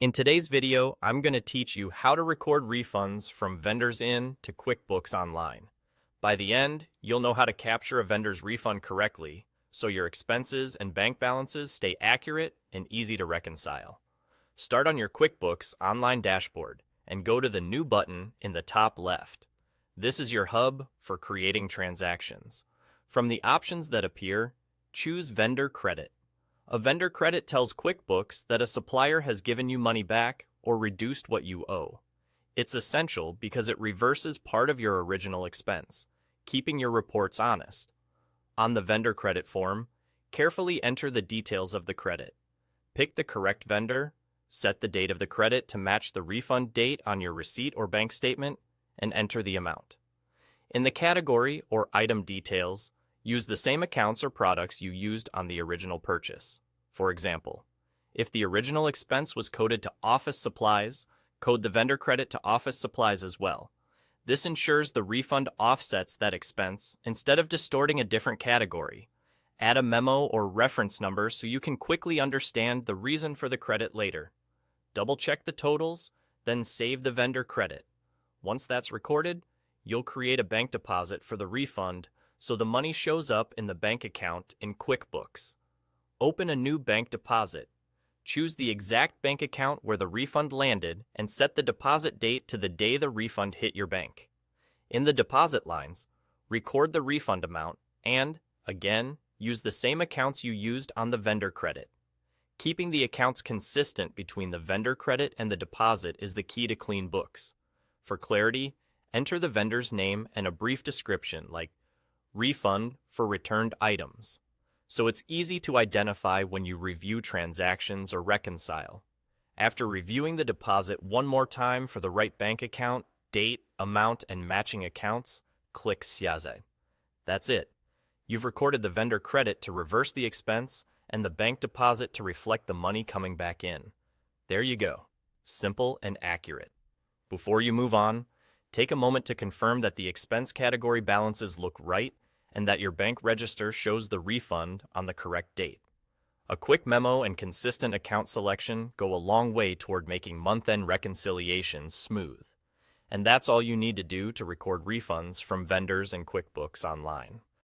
In today's video, I'm going to teach you how to record refunds from vendors in to QuickBooks Online. By the end, you'll know how to capture a vendor's refund correctly, so your expenses and bank balances stay accurate and easy to reconcile. Start on your QuickBooks Online dashboard and go to the New button in the top left. This is your hub for creating transactions. From the options that appear, choose Vendor Credit. A vendor credit tells QuickBooks that a supplier has given you money back or reduced what you owe. It's essential because it reverses part of your original expense, keeping your reports honest. On the vendor credit form, carefully enter the details of the credit. Pick the correct vendor, set the date of the credit to match the refund date on your receipt or bank statement, and enter the amount. In the category or item details, use the same accounts or products you used on the original purchase. For example, if the original expense was coded to office supplies, code the vendor credit to office supplies as well. This ensures the refund offsets that expense instead of distorting a different category. Add a memo or reference number so you can quickly understand the reason for the credit later. Double-check the totals, then save the vendor credit. Once that's recorded, you'll create a bank deposit for the refund so the money shows up in the bank account in QuickBooks. Open a new bank deposit. Choose the exact bank account where the refund landed and set the deposit date to the day the refund hit your bank. In the deposit lines, record the refund amount and, again, use the same accounts you used on the vendor credit. Keeping the accounts consistent between the vendor credit and the deposit is the key to clean books. For clarity, enter the vendor's name and a brief description like refund for returned items, so it's easy to identify when you review transactions or reconcile. After reviewing the deposit one more time for the right bank account, date, amount, and matching accounts, click Siyaze. That's it. You've recorded the vendor credit to reverse the expense and the bank deposit to reflect the money coming back in. There you go. Simple and accurate. Before you move on, take a moment to confirm that the expense category balances look right and that your bank register shows the refund on the correct date. A quick memo and consistent account selection go a long way toward making month-end reconciliations smooth. And that's all you need to do to record refunds from vendors in QuickBooks Online.